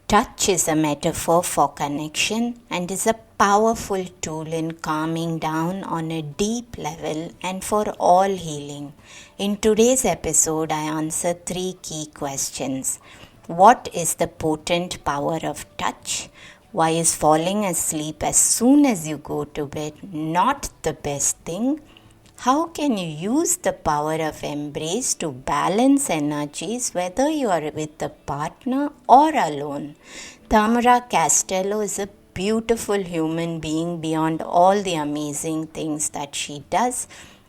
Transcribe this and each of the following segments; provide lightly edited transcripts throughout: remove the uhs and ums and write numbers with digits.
Touch is a metaphor for connection and is a powerful tool in calming down on a deep level and for all healing. In today's episode, I answer 3 key questions. What is the potent power of touch? Why is falling asleep as soon as you go to bed not the best thing? How can you use the power of embrace to balance energies whether you are with a partner or alone? Tâmara Castelo is a beautiful human being beyond all the amazing things that she does,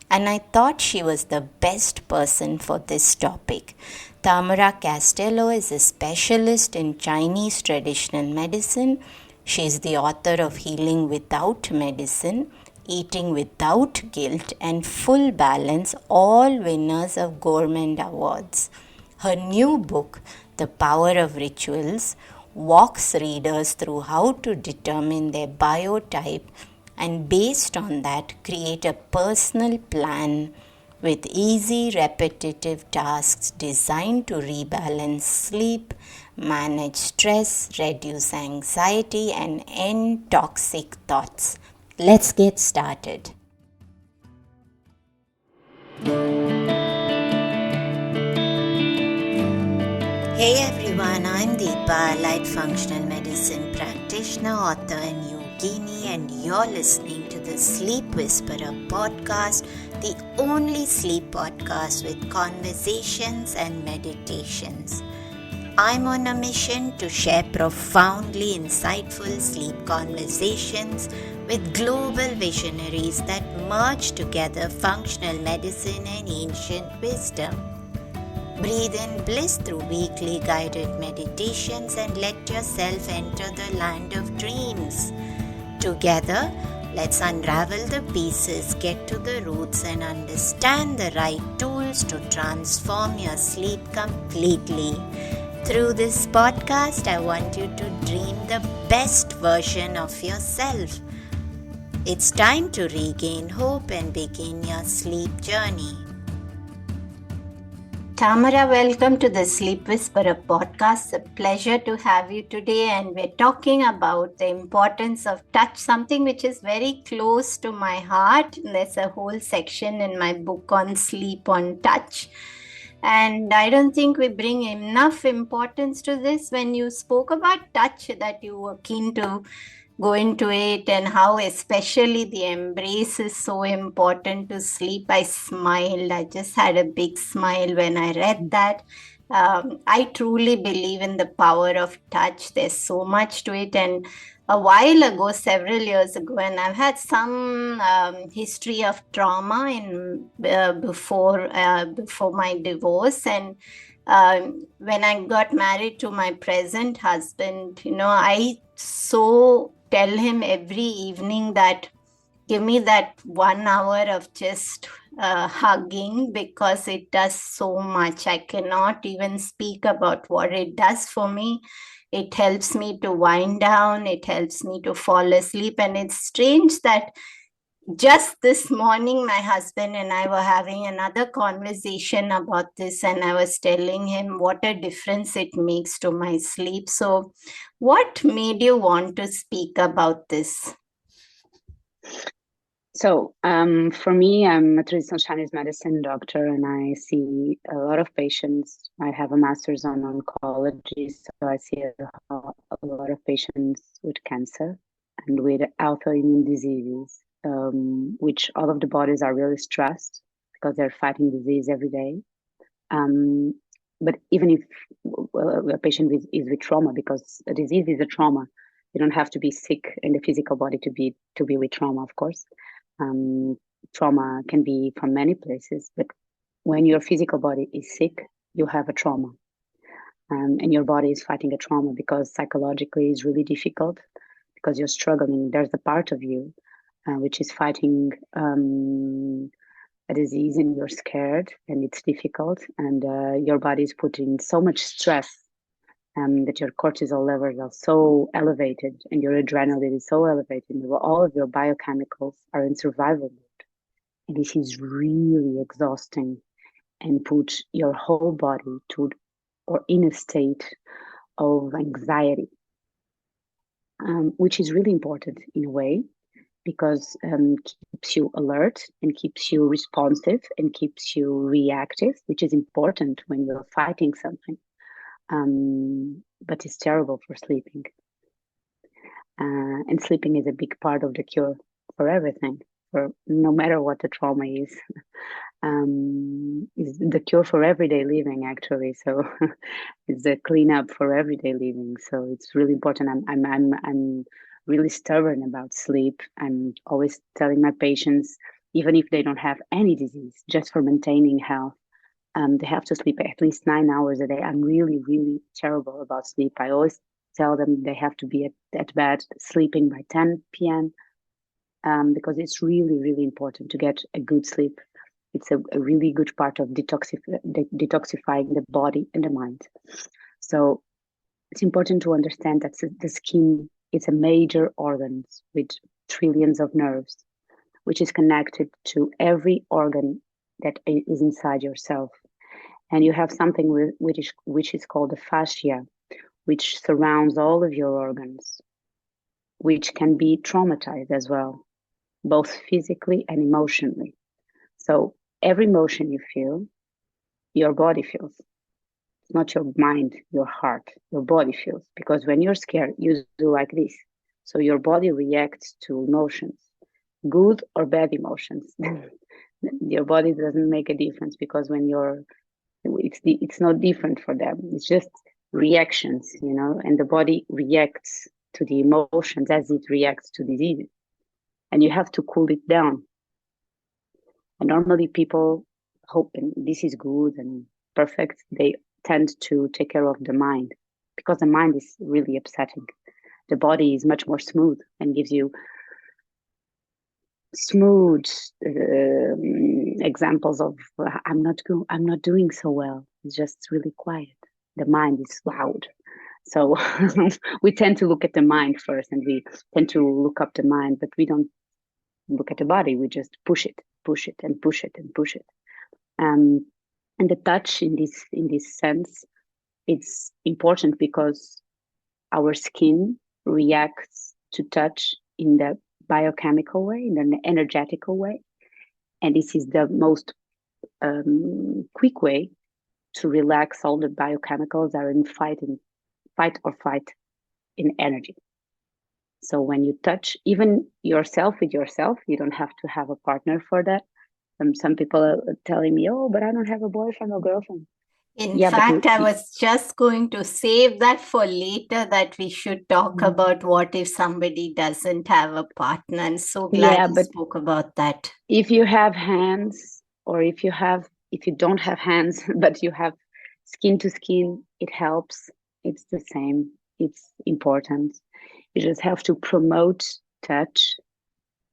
and I thought she was the best person for this topic. Tâmara Castelo is a specialist in Chinese traditional medicine. She is the author of Healing Without Medicine, Eating Without Guilt, and Full Balance, all winners of government awards. Her new book, The Power of Rituals, walks readers through how to determine their biotype and based on that create a personal plan with easy repetitive tasks designed to rebalance sleep, manage stress, reduce anxiety, and end toxic thoughts. Let's get started. Hey everyone, I'm Deepa, Light Functional Medicine Practitioner, author and yogini, and you're listening to the Sleep Whisperer podcast, the only sleep podcast with conversations and meditations. I'm on a mission to share profoundly insightful sleep conversations with global visionaries that merge together functional medicine and ancient wisdom. Breathe in bliss through weekly guided meditations and let yourself enter the land of dreams. Together, let's unravel the pieces, get to the roots, and understand the right tools to transform your sleep completely. Through this podcast, I want you to dream the best version of yourself. It's time to regain hope and begin your sleep journey. Tamara, welcome to the Sleep Whisperer podcast. It's a pleasure to have you today, and we're talking about the importance of touch, something which is very close to my heart. There's a whole section in my book on sleep on touch. And I don't think we bring enough importance to this. When you spoke about touch, that you were keen to go into it and how especially the embrace is so important to sleep, I smiled. I just had a big smile when I read that. I truly believe in the power of touch. There's so much to it. And a while ago, several years ago, and I've had some history of trauma in before my divorce, and when I got married to my present husband, I so tell him every evening that give me that 1 hour of just hugging, because it does so much. I cannot even speak about what it does for me. It helps me to wind down. It helps me to fall asleep. And it's strange that just this morning, my husband and I were having another conversation about this, and I was telling him what a difference it makes to my sleep. So, what made you want to speak about this? So, for me, I'm a traditional Chinese medicine doctor, and I see a lot of patients. I have a master's on oncology, so I see a lot of patients with cancer and with autoimmune diseases, which all of the bodies are really stressed because they're fighting disease every day. But even if a patient is with trauma, because a disease is a trauma, you don't have to be sick in the physical body to be with trauma, of course. Trauma can be from many places, but when your physical body is sick, you have a trauma, and your body is fighting a trauma because psychologically it's really difficult because you're struggling. There's a part of you which is fighting a disease, and you're scared, and it's difficult, and your body is putting so much stress that your cortisol levels are so elevated and your adrenaline is so elevated, and all of your biochemicals are in survival mode. And this is really exhausting and put your whole body to or in a state of anxiety, which is really important in a way because keeps you alert and keeps you responsive and keeps you reactive, which is important when you're fighting something. But it's terrible for sleeping. And sleeping is a big part of the cure for everything, for no matter what the trauma is. Is the cure for everyday living, actually. So it's a cleanup for everyday living. So it's really important. I'm really stubborn about sleep. I'm always telling my patients, even if they don't have any disease, just for maintaining health, they have to sleep at least 9 hours a day. I'm really, really terrible about sleep. I always tell them they have to be at bed sleeping by 10 p.m. Because it's really, really important to get a good sleep. It's a really good part of detoxifying the body and the mind. So it's important to understand that the skin is a major organ with trillions of nerves, which is connected to every organ that is inside yourself. And you have something which is called the fascia, which surrounds all of your organs, which can be traumatized as well, both physically and emotionally. So every emotion you feel, your body feels. It's not your mind, your heart, your body feels. Because when you're scared, you do like this. So your body reacts to emotions, good or bad emotions. Your body doesn't make a difference because when it's not different for them. It's just reactions, and the body reacts to the emotions as it reacts to disease. And you have to cool it down. And normally people hope this is good and perfect. They tend to take care of the mind because the mind is really upsetting. The body is much more smooth and gives you smooth examples of I'm not doing so well. It's just really quiet. The mind is loud. So we tend to look at the mind first, and we tend to look up the mind, but we don't look at the body. We just push it, and push it, and push it. And the touch in this sense, it's important because our skin reacts to touch in the biochemical way, in an energetical way, and this is the most quick way to relax all the biochemicals that are in fight or flight in energy. So when you touch even yourself with yourself, you don't have to have a partner for that. Some people are telling me, oh, but I don't have a boyfriend or girlfriend. In fact, I was just going to save that for later, that we should talk about what if somebody doesn't have a partner. I'm so glad you spoke about that. If you have hands, or if you don't have hands, but you have skin to skin, it helps. It's the same. It's important. You just have to promote touch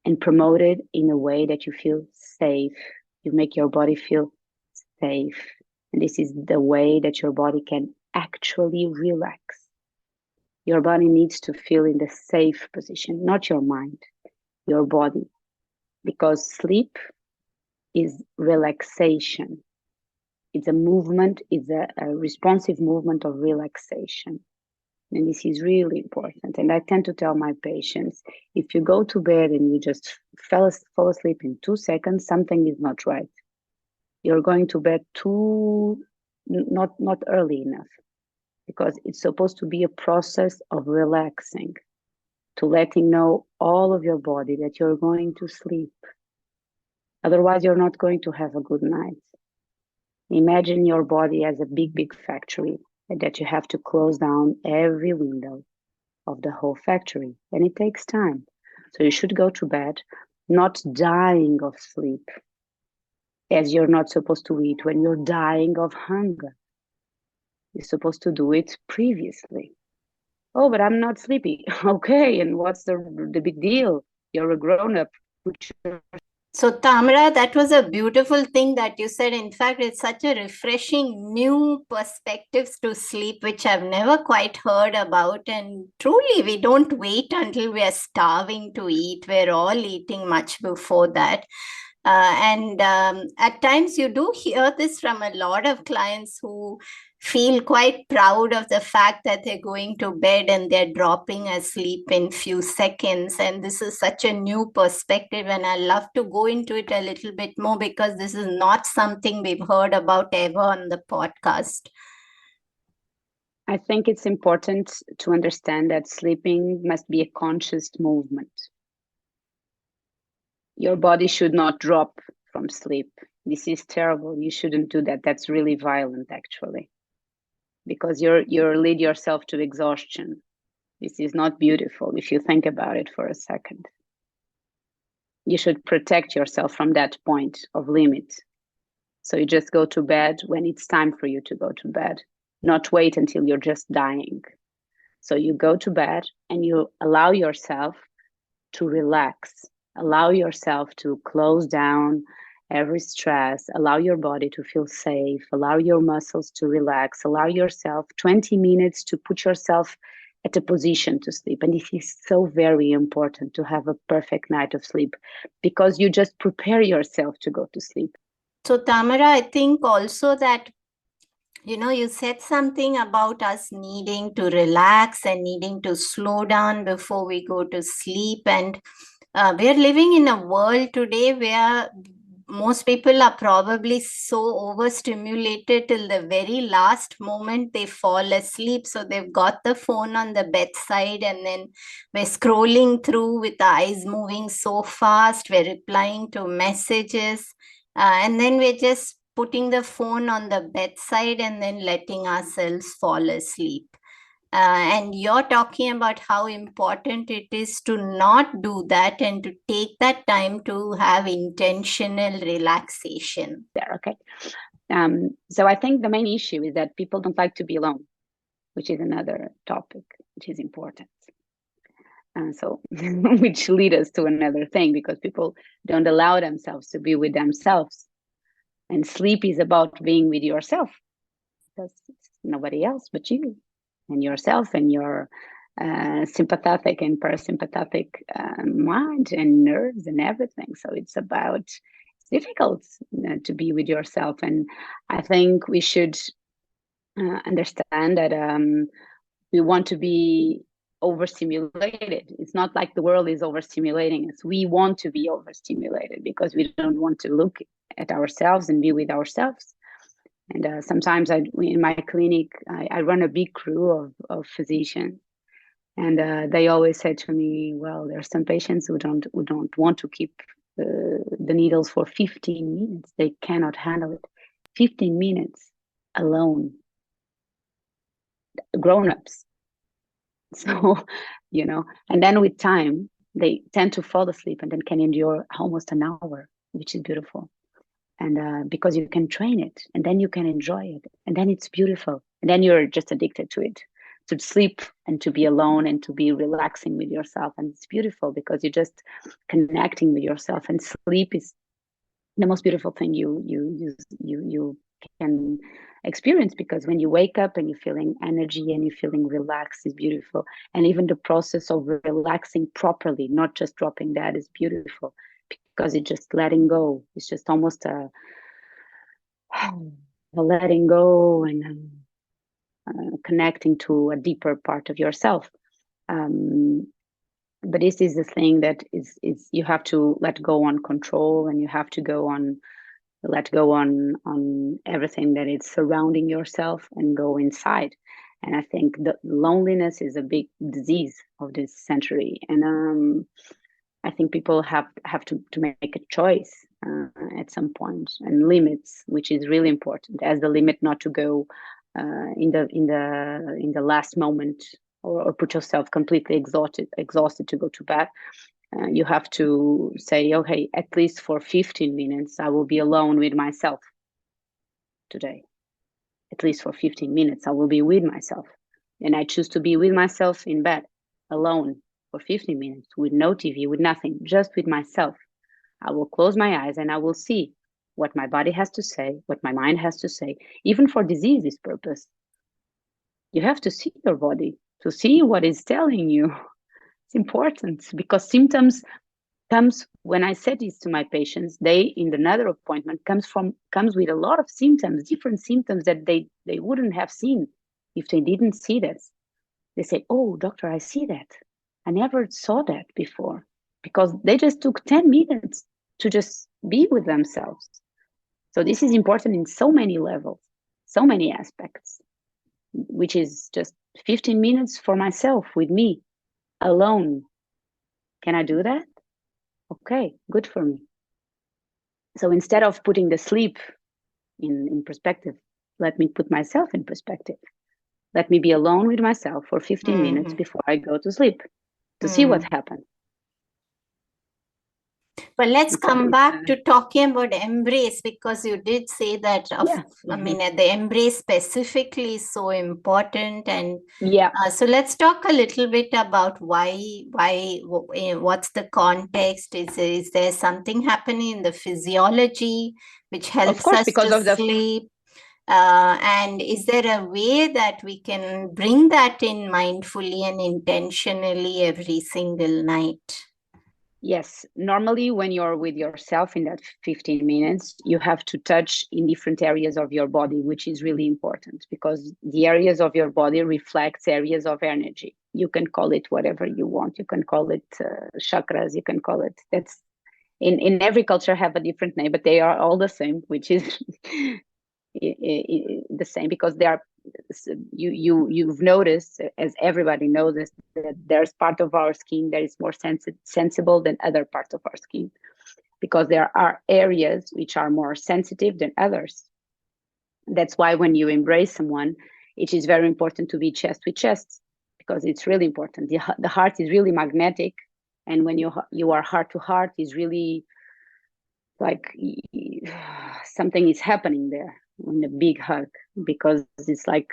and promote it in a way that you feel safe. You make your body feel safe. And this is the way that your body can actually relax. Your body needs to feel in the safe position, not your mind, your body. Because sleep is relaxation. It's a movement, it's a responsive movement of relaxation. And this is really important. And I tend to tell my patients, if you go to bed and you just fall asleep in 2 seconds, something is not right. You're going to bed not early enough, because it's supposed to be a process of relaxing, to letting know all of your body that you're going to sleep. Otherwise, you're not going to have a good night. Imagine your body as a big, big factory, and that you have to close down every window of the whole factory, and it takes time. So you should go to bed not dying of sleep, as you're not supposed to eat when you're dying of hunger. You're supposed to do it previously. Oh, but I'm not sleepy. Okay, and what's the big deal? You're a grown-up. So, Tamara, that was a beautiful thing that you said. In fact, it's such a refreshing new perspectives to sleep, which I've never quite heard about. And truly, we don't wait until we are starving to eat. We're all eating much before that. And at times you do hear this from a lot of clients who feel quite proud of the fact that they're going to bed and they're dropping asleep in few seconds. And this is such a new perspective, and I love to go into it a little bit more because this is not something we've heard about ever on the podcast. I think it's important to understand that sleeping must be a conscious movement. Your body should not drop from sleep. This is terrible. You shouldn't do that. That's really violent, actually, because you're lead yourself to exhaustion. This is not beautiful if you think about it for a second. You should protect yourself from that point of limit. So you just go to bed when it's time for you to go to bed, not wait until you're just dying. So you go to bed and you allow yourself to relax, allow yourself to close down every stress, allow your body to feel safe, allow your muscles to relax, allow yourself 20 minutes to put yourself at a position to sleep. And it is so very important to have a perfect night of sleep because you just prepare yourself to go to sleep. So, Tamara, I think also that you said something about us needing to relax and needing to slow down before we go to sleep. And we're living in a world today where most people are probably so overstimulated till the very last moment they fall asleep. So they've got the phone on the bedside, and then we're scrolling through with the eyes moving so fast. We're replying to messages, and then we're just putting the phone on the bedside and then letting ourselves fall asleep. And you're talking about how important it is to not do that and to take that time to have intentional relaxation. There, okay. So I think the main issue is that people don't like to be alone, which is another topic which is important. So which lead us to another thing, because people don't allow themselves to be with themselves. And sleep is about being with yourself, because it's nobody else but you and yourself and your sympathetic and parasympathetic mind and nerves and everything. So it's difficult to be with yourself. And I think we should understand that we want to be overstimulated. It's not like the world is overstimulating us. We want to be overstimulated because we don't want to look at ourselves and be with ourselves. And sometimes in my clinic, I run a big crew of physicians, and they always say to me, "Well, there are some patients who don't want to keep the needles for 15 minutes. They cannot handle it. 15 minutes alone, grown-ups." So, and then with time, they tend to fall asleep and then can endure almost an hour, which is beautiful. And because you can train it, and then you can enjoy it, and then it's beautiful, and then you're just addicted to it, to sleep and to be alone and to be relaxing with yourself. And it's beautiful because you're just connecting with yourself, and sleep is the most beautiful thing you can experience, because when you wake up and you're feeling energy and you're feeling relaxed is beautiful. And even the process of relaxing properly, not just dropping dead, is beautiful, because it's just letting go. It's just almost a letting go and connecting to a deeper part of yourself. But this is the thing that is you have to let go on control, and you have to let go on everything that is surrounding yourself and go inside. And I think that loneliness is a big disease of this century. And I think people have to make a choice at some point, and limits, which is really important, as the limit not to go in the last moment, or put yourself completely exhausted to go to bed. You have to say, okay, at least for 15 minutes, I will be alone with myself today. At least for 15 minutes, I will be with myself. And I choose to be with myself in bed, alone, for 15 minutes, with no TV, with nothing, just with myself. I will close my eyes and I will see what my body has to say, what my mind has to say, even for disease's purpose. You have to see your body to see what it's telling you. It's important, because symptoms comes, when I said this to my patients, they in another appointment comes with a lot of symptoms, different symptoms that they wouldn't have seen if they didn't see this. They say, "Oh, doctor, I see that. I never saw that before," because they just took 10 minutes to just be with themselves. So this is important in so many levels, so many aspects, which is just 15 minutes for myself with me alone. Can I do that? Okay, good for me. So instead of putting the sleep in perspective, let me put myself in perspective. Let me be alone with myself for 15 minutes before I go to sleep to see what happens. But let's come back to talking about embrace, because you did say that, I mean, the embrace specifically is so important. And so let's talk a little bit about why, what's the context? Is there something happening in the physiology which helps us to sleep? And is there a way that we can bring that in mindfully and intentionally every single night? Yes, normally when you're with yourself in that 15 minutes, you have to touch in different areas of your body, which is really important because the areas of your body reflects areas of energy. You can call it whatever you want. You can call it chakras. You can call it, that's in every culture have a different name, but they are all the same, which is the same because they are, you've noticed, as everybody knows, that there's part of our skin that is more sensible than other parts of our skin, because there are areas which are more sensitive than others. That's why when you embrace someone, it is very important to be chest with chest, because it's really important. The heart is really magnetic, and when you are heart to heart, is really like something is happening there in a big hug, because it's like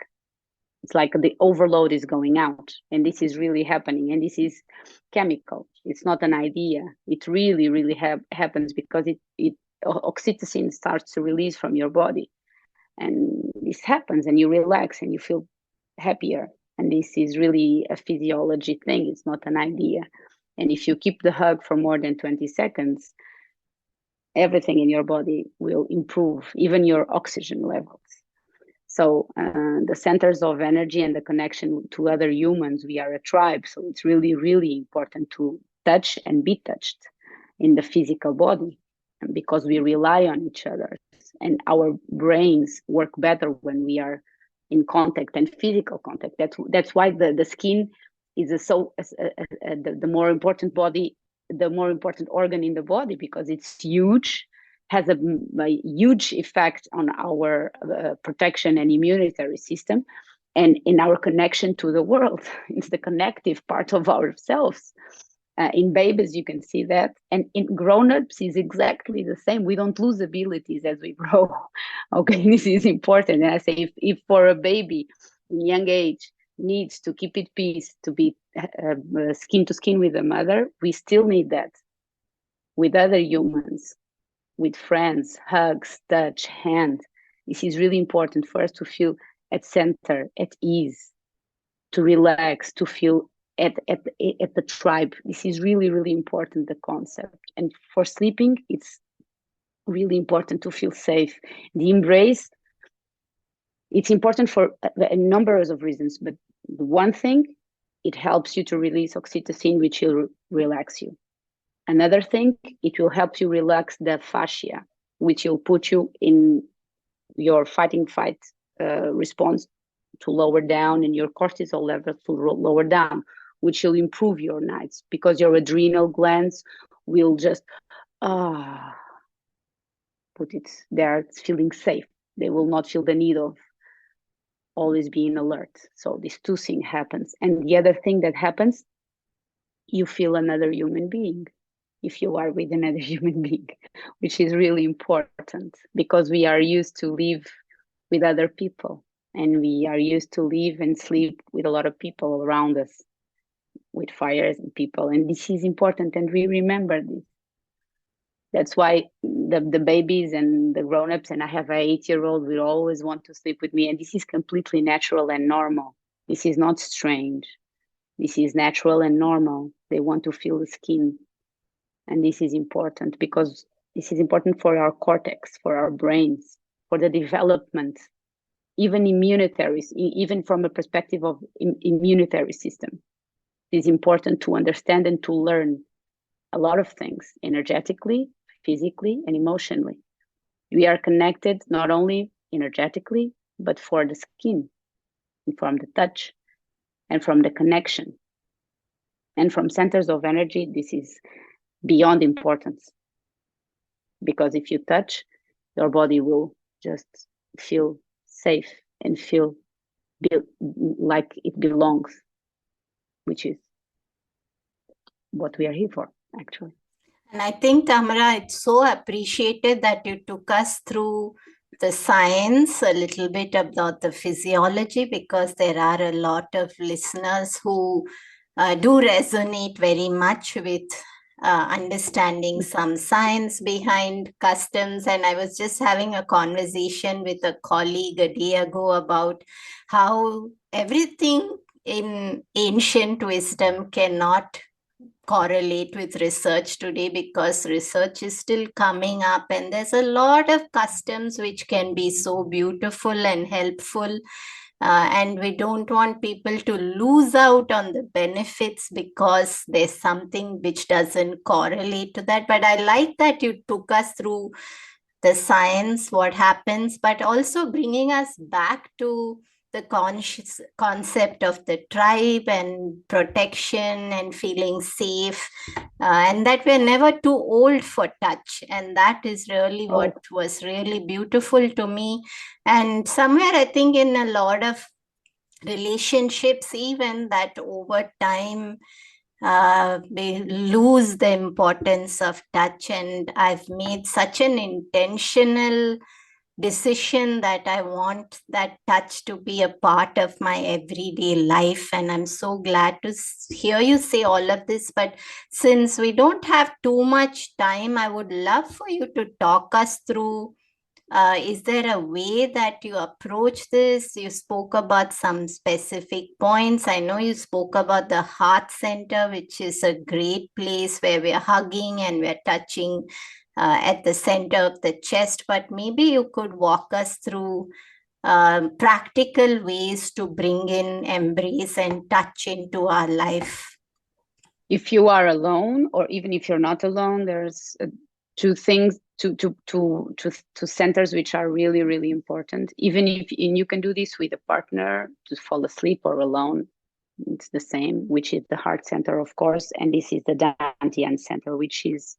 the overload is going out, and this is really happening, and this is chemical. It's not an idea. It really happens because it oxytocin starts to release from your body, and this happens, and you relax and you feel happier. And this is really a physiology thing. It's not an idea. And if you keep the hug for more than 20 seconds, everything in your body will improve, even your oxygen levels. So the centers of energy and the connection to other humans, we are a tribe. So it's really important to touch and be touched in the physical body, because we rely on each other, and our brains work better when we are in contact and physical contact. That's why the skin is the more important body, the more important organ in the body, because it's huge, has a huge effect on our protection and immunity system, and in our connection to the world. It's the connective part of ourselves. In babies, you can see that. And in grown-ups is exactly the same. We don't lose abilities as we grow. Okay, this is important. And I say, if for a baby in young age needs to keep it peace, to be skin to skin with the mother, we still need that with other humans, with friends, hugs, touch, hand. This is really important for us to feel at center, at ease, to relax, to feel at the tribe. This is really important, the concept. And for sleeping, it's really important to feel safe. The embrace, it's important for a number of reasons, but one thing, it helps you to release oxytocin, which will relax you. Another thing, it will help you relax the fascia, which will put you in your fight response to lower down, and your cortisol levels to lower down, which will improve your nights, because your adrenal glands will just put it there, feeling safe. They will not feel the need of always being alert. So these two things happens. And the other thing that happens, you feel another human being if you are with another human being, which is really important, because we are used to live with other people, and we are used to live and sleep with a lot of people around us, with fires and people, and this is important, and we remember this. That's why the babies and the grown-ups, and I have an 8-year-old, will always want to sleep with me, and this is completely natural and normal. This is not strange. This is natural and normal. They want to feel the skin. And this is important because this is important for our cortex, for our brains, for the development, even even from a perspective of immunitary system. It is important to understand and to learn a lot of things energetically, physically, and emotionally. We are connected not only energetically, but for the skin, and from the touch, and from the connection. And from centers of energy, this is beyond importance. Because if you touch, your body will just feel safe and feel like it belongs, which is what we are here for, actually. And I think, Tamara, it's so appreciated that you took us through the science, a little bit about the physiology, because there are a lot of listeners who do resonate very much with understanding some science behind customs. And I was just having a conversation with a colleague a day ago about how everything in ancient wisdom cannot correlate with research today, because research is still coming up and there's a lot of customs which can be so beautiful and helpful, and we don't want people to lose out on the benefits because there's something which doesn't correlate to that. But I like that you took us through the science, what happens, but also bringing us back to the conscious concept of the tribe and protection and feeling safe, and that we're never too old for touch. And that is really what was really beautiful to me. And somewhere I think in a lot of relationships, even, that over time they lose the importance of touch. And I've made such an intentional decision that I want that touch to be a part of my everyday life. And I'm so glad to hear you say all of this. But since we don't have too much time, I would love for you to talk us through, is there a way that you approach this? You spoke about some specific points. I know you spoke about the heart center, which is a great place where we're hugging and we're touching at the center of the chest. But maybe you could walk us through practical ways to bring in embrace and touch into our life. If you are alone, or even if you're not alone, there's two things, two centers which are really, really important. Even if and you can do this with a partner to fall asleep, or alone, it's the same, which is the heart center, of course. And this is the Dantian center, which is,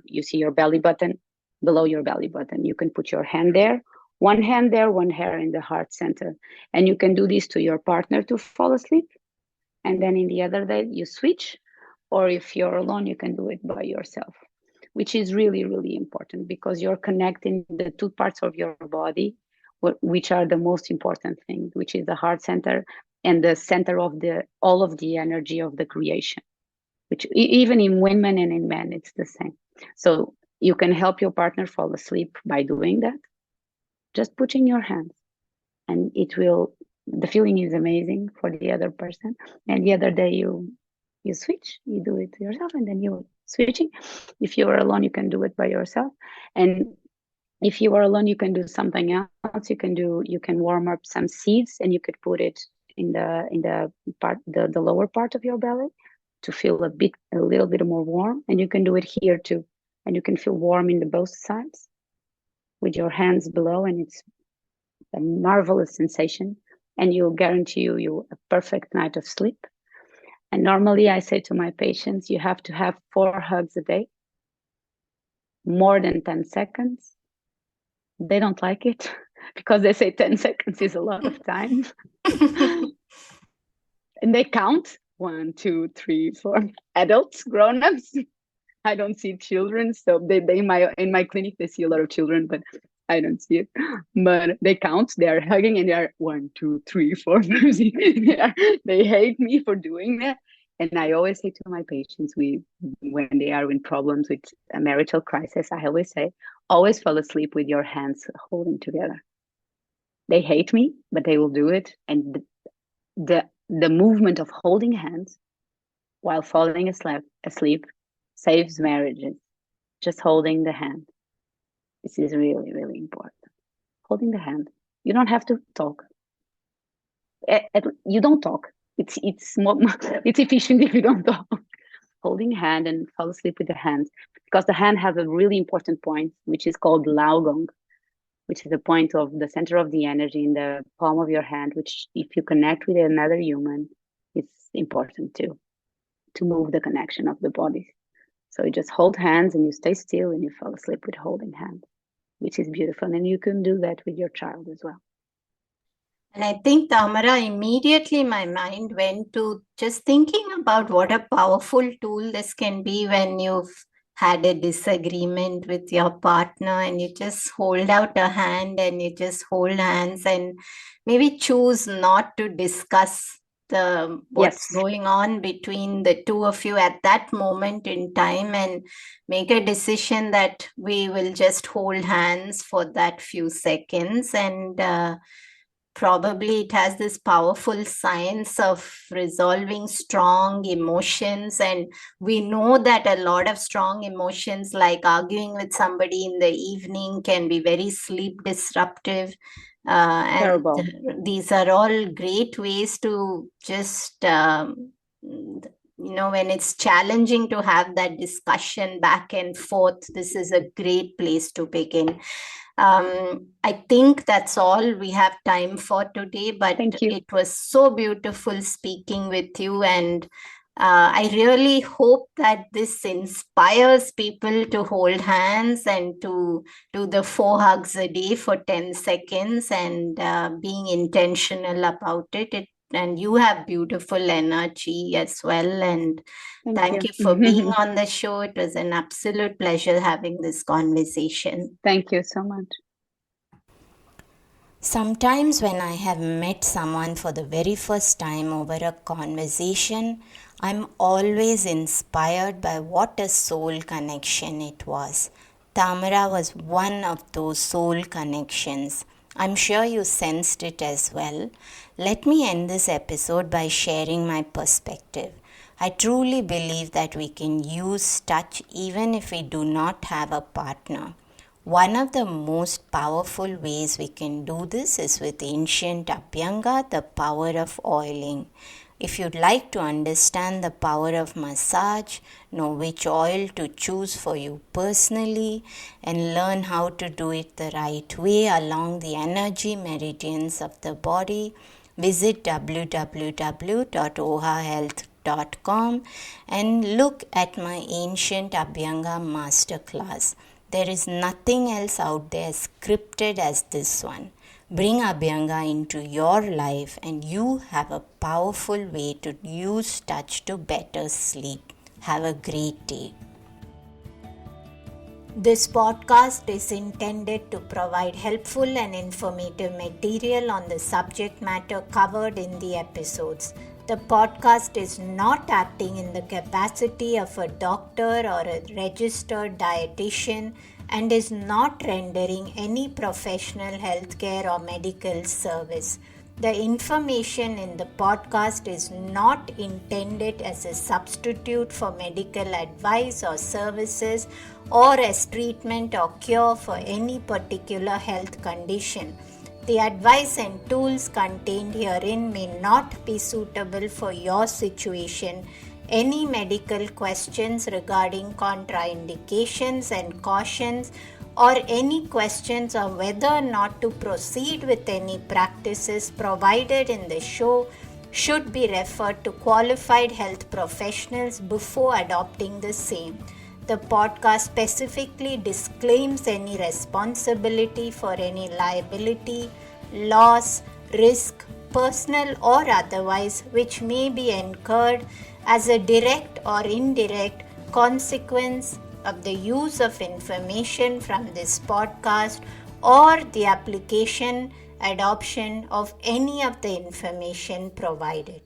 you see your belly button, below your belly button. You can put your hand there, one hand there, one hand in the heart center. And you can do this to your partner to fall asleep. And then in the other day, you switch. Or if you're alone, you can do it by yourself, which is really, really important, because you're connecting the two parts of your body, which are the most important thing, which is the heart center and the center of all of the energy of the creation, which even in women and in men, it's the same. So you can help your partner fall asleep by doing that. Just putting your hands, and the feeling is amazing for the other person. And the other day you switch, you do it yourself, and then you switching. If you are alone, you can do it by yourself. And if you are alone, you can do something else. You can warm up some seeds, and you could put it in the lower part of your belly to feel a little bit more warm. And you can do it here too, and you can feel warm in both sides with your hands below, and it's a marvelous sensation, and you'll guarantee you a perfect night of sleep. And normally I say to my patients, you have to have 4 hugs a day, more than 10 seconds. They don't like it because they say 10 seconds is a lot of time. And they count 1, 2, 3, 4 adults, grown-ups. I don't see children. So they in my clinic, they see a lot of children, but I don't see it. But they count, they are hugging, and they are 1, 2, 3, 4, 5, 6. They hate me for doing that. And I always say to my patients, when they are in problems with a marital crisis, I always say, always fall asleep with your hands holding together. They hate me, but they will do it. And the movement of holding hands while falling asleep saves marriages. Just holding the hand. This is really, really important. Holding the hand. You don't have to talk. You don't talk. It's more, it's efficient if you don't talk. Holding hand and fall asleep with the hand, because the hand has a really important point, which is called Laogong, which is the point of the center of the energy in the palm of your hand, which if you connect with another human, it's important too, to move the connection of the bodies. So you just hold hands and you stay still and you fall asleep with holding hands, which is beautiful. And you can do that with your child as well. And I think, Tamara, immediately my mind went to just thinking about what a powerful tool this can be when you've had a disagreement with your partner and you just hold out a hand and you just hold hands and maybe choose not to discuss what's going on between the two of you at that moment in time, and make a decision that we will just hold hands for that few seconds. And probably it has this powerful science of resolving strong emotions. And we know that a lot of strong emotions, like arguing with somebody in the evening, can be very sleep disruptive. Terrible. And these are all great ways to just when it's challenging to have that discussion back and forth, this is a great place to begin. I think that's all we have time for today, but it was so beautiful speaking with you. And I really hope that this inspires people to hold hands and to do the 4 hugs a day for 10 seconds and being intentional about it. And you have beautiful energy as well. And thank you for being on the show. It was an absolute pleasure having this conversation. Thank you so much. Sometimes when I have met someone for the very first time over a conversation, I'm always inspired by what a soul connection it was. Tamara was one of those soul connections. I'm sure you sensed it as well. Let me end this episode by sharing my perspective. I truly believe that we can use touch even if we do not have a partner. One of the most powerful ways we can do this is with ancient Abhyanga, the power of oiling. If you'd like to understand the power of massage, know which oil to choose for you personally, and learn how to do it the right way along the energy meridians of the body, visit www.ohahealth.com and look at my ancient Abhyanga masterclass. There is nothing else out there scripted as this one. Bring Abhyanga into your life and you have a powerful way to use touch to better sleep. Have a great day. This podcast is intended to provide helpful and informative material on the subject matter covered in the episodes. The podcast is not acting in the capacity of a doctor or a registered dietitian and is not rendering any professional healthcare or medical service. The information in the podcast is not intended as a substitute for medical advice or services or as treatment or cure for any particular health condition. The advice and tools contained herein may not be suitable for your situation. Any medical questions regarding contraindications and cautions, or any questions on whether or not to proceed with any practices provided in the show should be referred to qualified health professionals before adopting the same. The podcast specifically disclaims any responsibility for any liability, loss, risk, personal or otherwise, which may be incurred as a direct or indirect consequence of the use of information from this podcast or the application, adoption of any of the information provided.